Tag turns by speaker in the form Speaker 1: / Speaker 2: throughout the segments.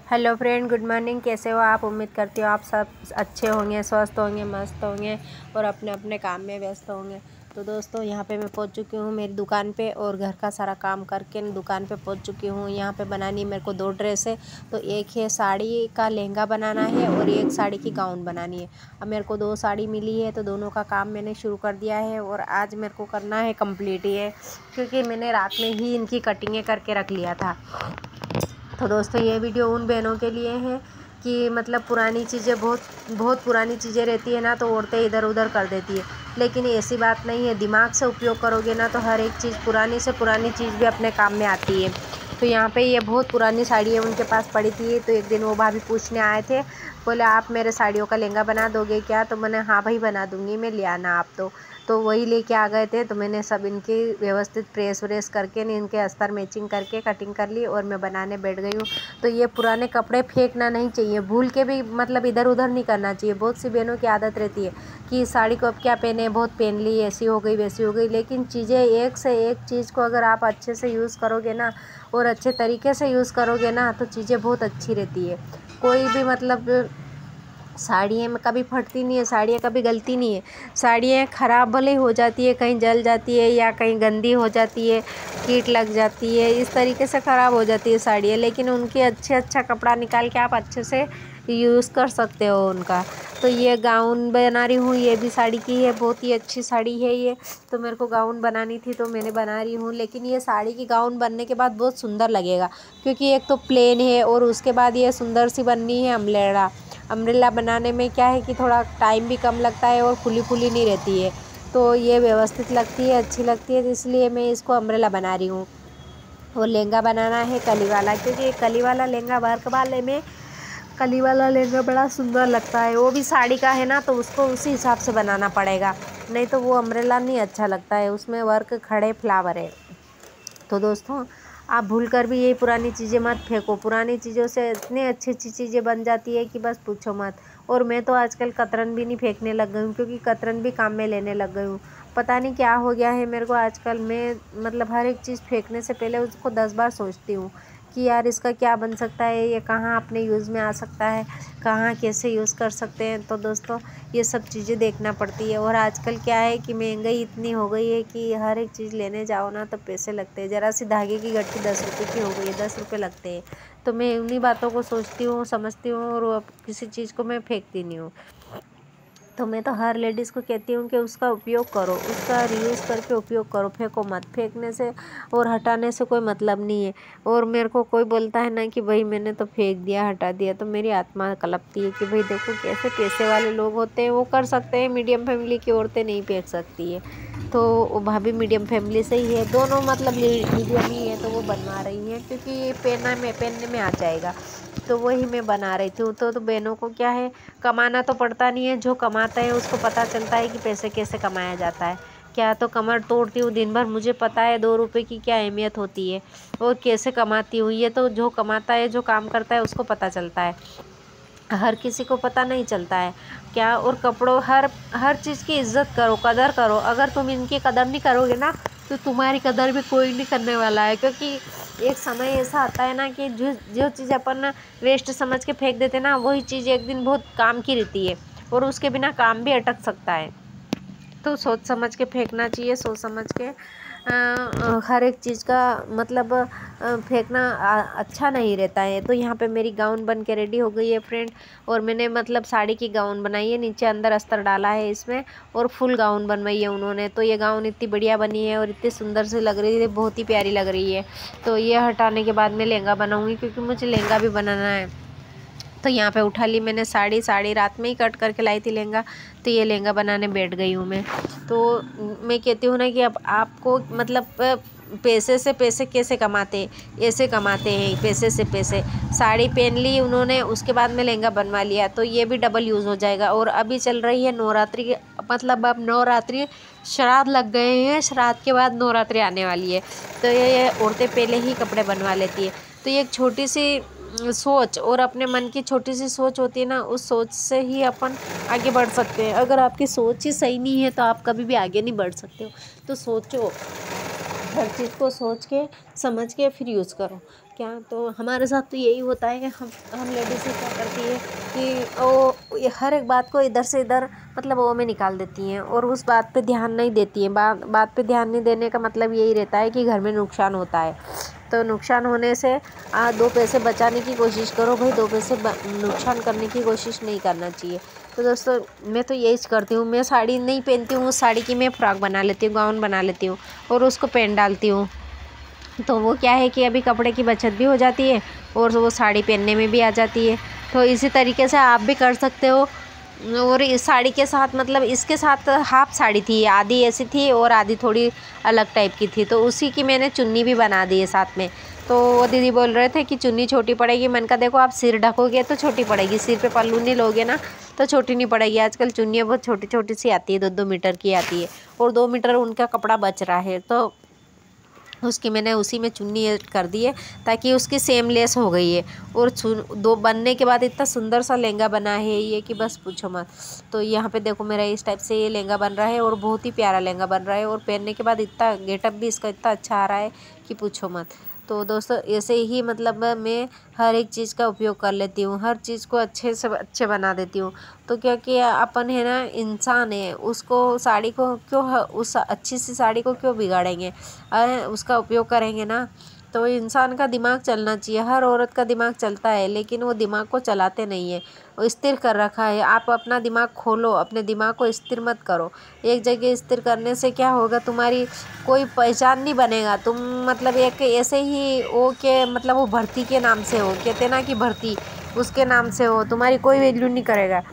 Speaker 1: Hello friend, good morning. कैसे हो आप? उम्मीद करती हो आप सब अच्छे होंगे, स्वस्थ होंगे, मस्त होंगे और अपने अपने काम में व्यस्त होंगे। तो दोस्तों, यहाँ पे मैं पहुँच चुकी हूँ मेरी दुकान पे और घर का सारा काम करके दुकान पे पहुँच चुकी हूँ। यहाँ पे बनानी है मेरे को 2 ड्रेस है। तो एक है साड़ी का लहंगा बनाना है और एक साड़ी की गाउन बनानी है। अब मेरे को 2 साड़ी मिली है तो दोनों का काम मैंने शुरू कर दिया है और आज मेरे को करना है कंप्लीट ये, क्योंकि मैंने रात में ही इनकी कटिंगें करके रख लिया था। तो दोस्तों, ये वीडियो उन बहनों के लिए है कि मतलब पुरानी चीज़ें बहुत पुरानी चीज़ें रहती है ना, तो औरतें इधर उधर कर देती है। लेकिन ऐसी बात नहीं है, दिमाग से उपयोग करोगे ना तो हर एक चीज़, पुरानी से पुरानी चीज़ भी अपने काम में आती है। तो यहाँ पे ये बहुत पुरानी साड़ी है, उनके पास पड़ी थी। तो एक दिन वो भाभी पूछने आए थे, बोले आप मेरे साड़ियों का लहंगा बना दोगे क्या? तो मैंने हाँ भाई बना दूँगी मैं, ले आना आप। तो वही लेके आ गए थे। तो मैंने सब इनकी व्यवस्थित प्रेस व्रेस करके इनके अस्तर मैचिंग करके कटिंग कर ली और मैं बनाने बैठ गई हूँ। तो ये पुराने कपड़े फेंकना नहीं चाहिए, भूल के भी मतलब इधर उधर नहीं करना चाहिए। बहुत सी बहनों की आदत रहती है कि साड़ी को अब क्या पहने, बहुत पहन ली, ऐसी हो गई वैसी हो गई। लेकिन चीज़ें एक से एक चीज़ को अगर आप अच्छे से यूज़ करोगे ना और अच्छे तरीके से यूज़ करोगे ना तो चीज़ें बहुत अच्छी रहती है। कोई भी मतलब साड़ियाँ में कभी फटती नहीं है, साड़ियाँ कभी गलती नहीं है। साड़ियाँ ख़राब भले हो जाती है, कहीं जल जाती है या कहीं गंदी हो जाती है, कीट लग जाती है, इस तरीके से ख़राब हो जाती है साड़ियाँ। लेकिन उनके अच्छा कपड़ा निकाल के आप अच्छे से यूज़ कर सकते हो उनका। तो ये गाउन बना रही हूँ, ये भी साड़ी की है, बहुत ही अच्छी साड़ी है ये। तो मेरे को गाउन बनानी थी तो मैंने बना रही हूँ। लेकिन ये साड़ी की गाउन बनने के बाद बहुत सुंदर लगेगा, क्योंकि एक तो प्लेन है और उसके बाद ये सुंदर सी बननी है अम्ब्रेला बनाने में क्या है कि थोड़ा टाइम भी कम लगता है और खुली खुली नहीं रहती है। तो ये व्यवस्थित लगती है, अच्छी लगती है, तो इसलिए मैं इसको अम्ब्रेला बना रही हूँ। और लहंगा बनाना है कली वाला, क्योंकि कली वाला लहंगा वर्क वाले में कली वाला लहंगा बड़ा सुंदर लगता है। वो भी साड़ी का है ना, तो उसको उसी हिसाब से बनाना पड़ेगा, नहीं तो वो अम्ब्रेला नहीं अच्छा लगता है, उसमें वर्क खड़े फ्लावर है। तो दोस्तों, आप भूल कर भी यही पुरानी चीज़ें मत फेंको। पुरानी चीज़ों से इतनी अच्छी अच्छी चीज़ें बन जाती है कि बस पूछो मत। और मैं तो आजकल कतरन भी नहीं फेंकने लग गई हूँ, क्योंकि कतरन भी काम में लेने लग गई हूँ। पता नहीं क्या हो गया है मेरे को आजकल। मैं मतलब हर एक चीज़ फेंकने से पहले उसको 10 बार सोचती हूँ कि यार इसका क्या बन सकता है, ये कहाँ अपने यूज़ में आ सकता है, कहाँ कैसे यूज़ कर सकते हैं। तो दोस्तों, ये सब चीज़ें देखना पड़ती है। और आजकल क्या है कि महंगाई इतनी हो गई है कि हर एक चीज़ लेने जाओ ना तो पैसे लगते हैं। ज़रा सी धागे की गट्टी 10 रुपये की हो गई है, 10 रुपये लगते हैं। तो मैं उन्हीं बातों को सोचती हूँ, समझती हूँ और किसी चीज़ को मैं फेंकती नहीं हूँ। तो मैं तो हर लेडीज़ को कहती हूँ कि उसका उपयोग करो, उसका रीयूज़ करके उपयोग करो, फेंको मत। फेंकने से और हटाने से कोई मतलब नहीं है। और मेरे को कोई बोलता है ना कि भाई मैंने तो फेंक दिया, हटा दिया, तो मेरी आत्मा कलपती है कि भाई देखो कैसे पैसे वाले लोग होते हैं, वो कर सकते हैं, मीडियम फैमिली की औरतें नहीं फेंक सकती है। तो वो भाभी मीडियम फैमिली से ही है, दोनों मतलब मीडियम ही है, तो वो बनवा रही हैं क्योंकि ये पहनने में आ जाएगा। तो वही मैं बना रही थी। तो बहनों को क्या है, कमाना तो पड़ता नहीं है, जो कमाता है उसको पता चलता है कि पैसे कैसे कमाया जाता है। क्या तो कमर तोड़ती हूँ दिन भर, मुझे पता है 2 रुपये की क्या अहमियत होती है और कैसे कमाती हूँ। ये तो जो कमाता है, जो काम करता है उसको पता चलता है, हर किसी को पता नहीं चलता है क्या। और कपड़ों, हर चीज़ की इज्जत करो, कदर करो। अगर तुम इनकी कदर नहीं करोगे ना तो तुम्हारी कदर भी कोई नहीं करने वाला है। क्योंकि एक समय ऐसा आता है ना कि जो जो चीज़ अपन वेस्ट समझ के फेंक देते ना, वही चीज़ एक दिन बहुत काम की रहती है और उसके बिना काम भी अटक सकता है। तो सोच समझ के फेंकना चाहिए, सोच समझ के हर एक चीज़ का मतलब फेंकना अच्छा नहीं रहता है। तो यहाँ पे मेरी गाउन बन के रेडी हो गई है फ्रेंड। और मैंने मतलब साड़ी की गाउन बनाई है, नीचे अंदर अस्तर डाला है इसमें और फुल गाउन बनवाई है उन्होंने। तो ये गाउन इतनी बढ़िया बनी है और इतनी सुंदर सी लग रही है, बहुत ही प्यारी लग रही है। तो ये हटाने के बाद मैं लहंगा बनाऊँगी, क्योंकि मुझे लहंगा भी बनाना है। तो यहाँ पे उठा ली मैंने साड़ी रात में ही कट करके लाई थी लहंगा। तो ये लहंगा बनाने बैठ गई हूँ मैं। तो मैं कहती हूँ ना कि अब आपको मतलब पैसे से पैसे कैसे कमाते, ऐसे कमाते हैं पैसे से पैसे। साड़ी पहन ली उन्होंने, उसके बाद में लहंगा बनवा लिया, तो ये भी डबल यूज़ हो जाएगा। और अभी चल रही है नवरात्रि, मतलब अब नवरात्रि श्राद्ध लग गए हैं, श्राद्ध के बाद नवरात्रि आने वाली है। तो ये औरतें पहले ही कपड़े बनवा लेती है। तो ये एक छोटी सी सोच और अपने मन की छोटी सी सोच होती है ना, उस सोच से ही अपन आगे बढ़ सकते हैं। अगर आपकी सोच ही सही नहीं है तो आप कभी भी आगे नहीं बढ़ सकते हो। तो सोचो, हर चीज़ को सोच के समझ के फिर यूज़ करो। क्या तो हमारे साथ तो यही होता है कि हम लेडीज़ क्या करती है कि वो हर एक बात को इधर से इधर मतलब वो में निकाल देती हैं और उस बात पे ध्यान नहीं देती हैं। बात पे ध्यान नहीं देने का मतलब यही रहता है कि घर में नुकसान होता है। तो नुकसान होने से दो पैसे बचाने की कोशिश करो भाई, दो पैसे नुकसान करने की कोशिश नहीं करना चाहिए। तो दोस्तों मैं तो यही करती हूँ, मैं साड़ी नहीं पहनती हूँ, उस साड़ी की मैं फ्रॉक बना लेती हूँ, गाउन बना लेती हूँ और उसको पहन डालती हूँ। तो वो क्या है कि अभी कपड़े की बचत भी हो जाती है और वो साड़ी पहनने में भी आ जाती है। तो इसी तरीके से आप भी कर सकते हो। और इस साड़ी के साथ मतलब इसके साथ हाफ साड़ी थी, आधी ऐसी थी और आधी थोड़ी अलग टाइप की थी, तो उसी की मैंने चुन्नी भी बना दी है साथ में। तो वो दीदी बोल रहे थे कि चुन्नी छोटी पड़ेगी, मैंने कहा देखो आप सिर ढकोगे तो छोटी पड़ेगी, सिर पे पल्लू नहीं लोगे ना तो छोटी नहीं पड़ेगी। आजकल चुन्नियाँ बहुत छोटी छोटी सी आती है, 2-2 मीटर की आती है और 2 मीटर उनका कपड़ा बच रहा है, तो उसकी मैंने उसी में चुन्नी ऐड कर दी है ताकि उसकी सेम लेस हो गई है। और दो बनने के बाद इतना सुंदर सा लहंगा बना है ये कि बस पूछो मत। तो यहाँ पे देखो मेरा इस टाइप से ये लहंगा बन रहा है और बहुत ही प्यारा लहंगा बन रहा है और पहनने के बाद इतना गेटअप भी इसका इतना अच्छा आ रहा है कि पूछो मत। तो दोस्तों ऐसे ही मतलब मैं हर एक चीज़ का उपयोग कर लेती हूँ, हर चीज़ को अच्छे से अच्छे बना देती हूँ। तो क्योंकि अपन है ना इंसान है, उसको साड़ी को क्यों उस अच्छी सी साड़ी को क्यों बिगाड़ेंगे, उसका उपयोग करेंगे ना। तो इंसान का दिमाग चलना चाहिए, हर औरत का दिमाग चलता है लेकिन वो दिमाग को चलाते नहीं है, वो स्थिर कर रखा है। आप अपना दिमाग खोलो, अपने दिमाग को स्थिर मत करो। एक जगह स्थिर करने से क्या होगा, तुम्हारी कोई पहचान नहीं बनेगा। तुम मतलब एक ऐसे ही हो के मतलब वो भर्ती के नाम से हो, कहते ना कि भर्ती उसके नाम से हो, तुम्हारी कोई वैल्यू नहीं करेगा।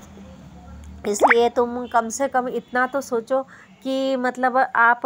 Speaker 1: इसलिए तुम कम से कम इतना तो सोचो कि मतलब आप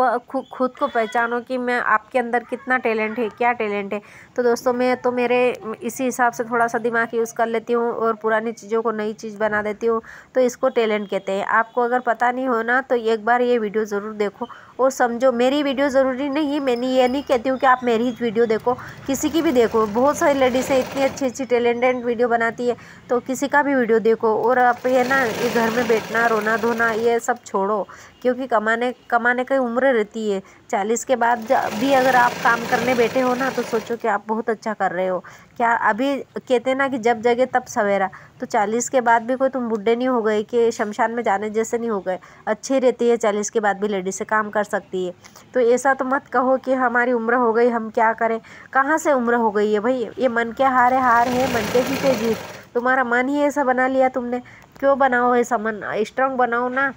Speaker 1: खुद को पहचानो कि मैं आपके अंदर कितना टैलेंट है, क्या टैलेंट है। तो दोस्तों मैं तो मेरे इसी हिसाब से थोड़ा सा दिमाग यूज़ कर लेती हूँ और पुरानी चीज़ों को नई चीज़ बना देती हूँ। तो इसको टैलेंट कहते हैं। आपको अगर पता नहीं हो ना तो एक बार ये वीडियो ज़रूर देखो और समझो। मेरी वीडियो ज़रूरी नहीं है, मैंने ये नहीं कहती हूँ कि आप मेरी ही वीडियो देखो, किसी की भी देखो। बहुत सारी लेडीज़ हैं इतनी अच्छी अच्छी टैलेंटेड वीडियो बनाती है, तो किसी का भी वीडियो देखो। और आप ये ना ये घर में बैठना रोना धोना ये सब छोड़ो, क्योंकि कमाने की उम्र रहती है। 40 के बाद भी अगर आप काम करने बैठे हो ना तो सोचो कि आप बहुत अच्छा कर रहे हो। क्या अभी कहते ना कि जब जगे तब सवेरा, तो 40 के बाद भी कोई तुम बुढ़े नहीं हो गए कि शमशान में जाने जैसे नहीं हो गए। अच्छी रहती है 40 के बाद भी लेडीज से काम कर सकती है। तो ऐसा तो मत कहो कि हमारी उम्र हो गई हम क्या करें। कहाँ से उम्र हो गई है भाई, ये मन के हार है, हार है मन के जीते जीत। तुम्हारा मन ही ऐसा बना लिया तुमने, क्यों बनाओ ऐसा मन, स्ट्रांग बनाओ ना।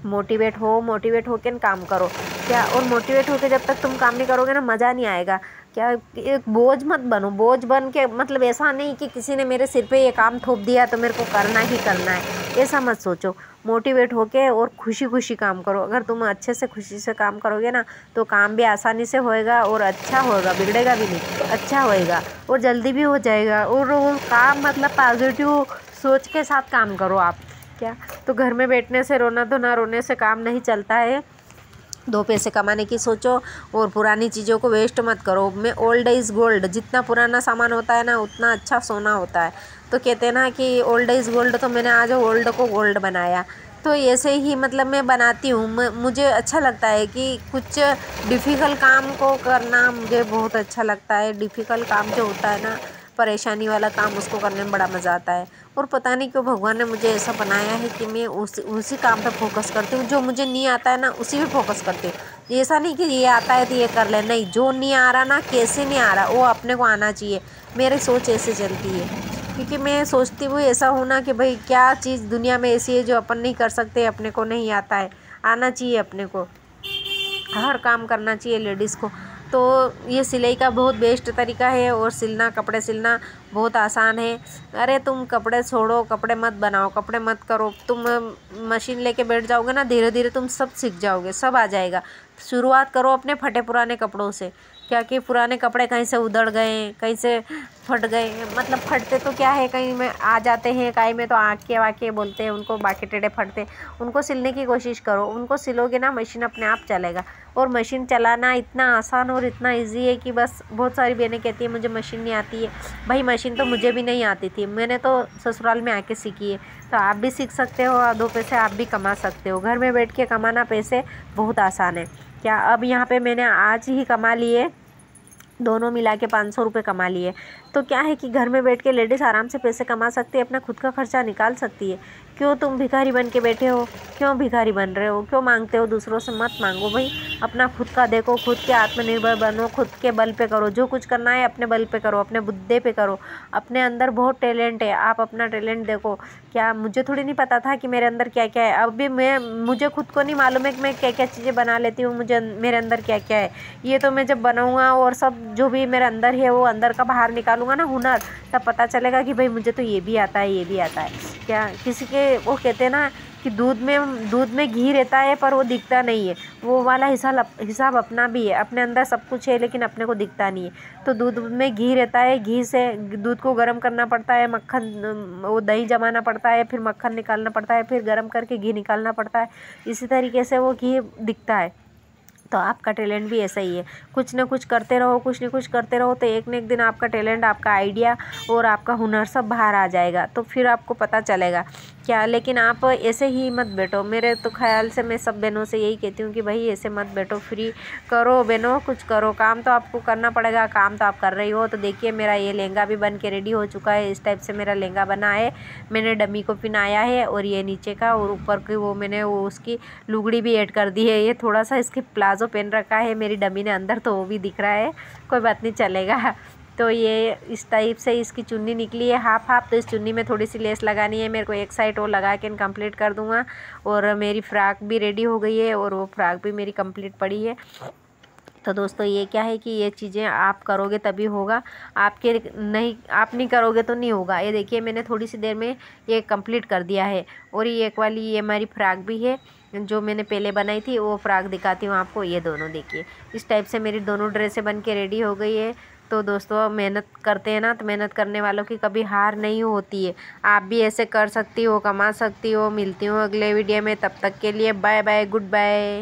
Speaker 1: मोटिवेट होके काम करो क्या। और मोटिवेट होके जब तक तुम काम नहीं करोगे ना मज़ा नहीं आएगा। क्या एक बोझ मत बनो, बोझ बन के मतलब ऐसा नहीं कि किसी ने मेरे सिर पे ये काम थोप दिया तो मेरे को करना ही करना है, ऐसा मत सोचो। मोटिवेट होके और खुशी खुशी काम करो। अगर तुम अच्छे से खुशी से काम करोगे ना तो काम भी आसानी से होएगा और अच्छा होगा, बिगड़ेगा भी नहीं, अच्छा होएगा और जल्दी भी हो जाएगा। और वो काम मतलब पॉजिटिव सोच के साथ काम करो आप क्या। तो घर में बैठने से रोना धोना रोने से काम नहीं चलता है। 2 पैसे कमाने की सोचो और पुरानी चीज़ों को वेस्ट मत करो। मैं ओल्ड इज़ गोल्ड, जितना पुराना सामान होता है ना उतना अच्छा सोना होता है। तो कहते हैं ना कि ओल्ड इज़ गोल्ड, तो मैंने आज ओल्ड को गोल्ड बनाया। तो ऐसे ही मतलब मैं बनाती हूँ। मुझे अच्छा लगता है कि कुछ डिफ़िकल्ट काम को करना मुझे बहुत अच्छा लगता है। डिफ़िकल्ट काम जो होता है ना, परेशानी वाला काम, उसको करने में बड़ा मज़ा आता है। और पता नहीं क्यों भगवान ने मुझे ऐसा बनाया है कि मैं उसी काम पे फोकस करती हूँ। जो मुझे नहीं आता है ना उसी पे फोकस करती हूँ। ऐसा नहीं कि ये आता है तो ये कर ले, नहीं। जो नहीं आ रहा ना, कैसे नहीं आ रहा, वो अपने को आना चाहिए। मेरी सोच ऐसे चलती है, क्योंकि मैं सोचती हूँ ऐसा होना कि भाई क्या चीज़ दुनिया में ऐसी है जो अपन नहीं कर सकते, अपने को नहीं आता है, आना चाहिए अपने को। हर काम करना चाहिए लेडीज़ को। तो ये सिलाई का बहुत बेस्ट तरीका है और सिलना, कपड़े सिलना बहुत आसान है। अरे तुम कपड़े छोड़ो, कपड़े मत बनाओ, कपड़े मत करो। तुम मशीन लेके बैठ जाओगे ना, धीरे धीरे तुम सब सीख जाओगे, सब आ जाएगा। शुरुआत करो अपने फटे पुराने कपड़ों से, क्या कि पुराने कपड़े कहीं से उधड़ गए, कहीं से फट गए। मतलब फटते तो क्या है, कहीं में आ जाते हैं, कहीं में तो आके वाके बोलते हैं उनको, बाकी टेढ़े फटते। उनको सिलने की कोशिश करो, उनको सिलोगे ना मशीन अपने आप चलेगा। और मशीन चलाना इतना आसान और इतना इजी है कि बस बहुत सारी बहनें कहती है मुझे मशीन नहीं आती है। भाई मशीन तो मुझे भी नहीं आती थी, मैंने तो ससुराल में आके सीखी है। तो आप भी सीख सकते हो और 2 पैसे आप भी कमा सकते हो। घर में बैठ के कमाना पैसे बहुत आसान है क्या। अब यहाँ पे मैंने आज ही कमा लिए दोनों मिला के 500 रुपये कमा लिए। तो क्या है कि घर में बैठ के लेडीज़ आराम से पैसे कमा सकती है, अपना खुद का खर्चा निकाल सकती है। क्यों तुम भिखारी बन के बैठे हो? क्यों भिखारी बन रहे हो? क्यों मांगते हो? दूसरों से मत मांगो भाई, अपना खुद का देखो, खुद के आत्मनिर्भर बनो, खुद के बल पे करो। जो कुछ करना है अपने बल पे करो, अपने बुद्धे पे करो। अपने अंदर बहुत टैलेंट है, आप अपना टैलेंट देखो। क्या मुझे थोड़ी नहीं पता था कि मेरे अंदर क्या क्या है? अब भी मुझे खुद को नहीं मालूम है कि मैं क्या क्या चीज़ें बना लेती हूँ, मुझे मेरे अंदर क्या क्या है। ये तो मैं जब बनाऊँगा और सब जो भी मेरे अंदर है वो अंदर का बाहर निकालूंगा ना हुनर, तब पता चलेगा कि भाई मुझे तो ये भी आता है, ये भी आता है। क्या किसी के वो कहते हैं ना कि दूध में घी रहता है पर वो दिखता नहीं है, वो वाला हिसाब अपना भी है। अपने अंदर सब कुछ है लेकिन अपने को दिखता नहीं है। तो दूध में घी रहता है, घी से दूध को गर्म करना पड़ता है, मक्खन वो दही जमाना पड़ता है, फिर मक्खन निकालना पड़ता है, फिर गर्म करके घी निकालना पड़ता है। इसी तरीके से वो घी दिखता है। तो आपका टैलेंट भी ऐसा ही है, कुछ ना कुछ करते रहो, कुछ ना कुछ करते रहो, तो एक न एक दिन आपका टैलेंट, आपका आइडिया और आपका हुनर सब बाहर आ जाएगा। तो फिर आपको पता चलेगा क्या। लेकिन आप ऐसे ही मत बैठो, मेरे तो ख्याल से मैं सब बहनों से यही कहती हूँ कि भाई ऐसे मत बैठो, फ्री करो बहनों, कुछ करो, काम तो आपको करना पड़ेगा। काम तो आप कर रही हो। तो देखिए मेरा ये लहंगा भी बन के रेडी हो चुका है। इस टाइप से मेरा लहंगा बना है, मैंने डमी को पहनाया है, और ये नीचे का और ऊपर की वो मैंने वो उसकी लुगड़ी भी ऐड कर दी है। ये थोड़ा सा इसके प्लाजो पहन रखा है मेरी डमी ने अंदर, तो वो भी दिख रहा है, कोई बात नहीं, चलेगा। तो ये इस टाइप से इसकी चुन्नी निकली है हाफ हाफ। तो इस चुन्नी में थोड़ी सी लेस लगानी है मेरे को, एक साइड वो लगा के कंप्लीट कर दूंगा। और मेरी फ्रॉक भी रेडी हो गई है, और वो फ्रॉक भी मेरी कंप्लीट पड़ी है। तो दोस्तों ये क्या है कि ये चीज़ें आप करोगे तभी होगा, आप नहीं करोगे तो नहीं होगा। ये देखिए मैंने थोड़ी सी देर में ये कंप्लीट कर दिया है। और ये एक वाली ये हमारी फ्रॉक भी है जो मैंने पहले बनाई थी, वो फ्रॉक दिखाती हूँ आपको। ये दोनों देखिए, इस टाइप से मेरी दोनों ड्रेसें बन के रेडी हो गई है। तो दोस्तों मेहनत करते हैं ना, तो मेहनत करने वालों की कभी हार नहीं होती है। आप भी ऐसे कर सकती हो, कमा सकती हो। मिलती हूँ अगले वीडियो में, तब तक के लिए बाय बाय, गुड बाय।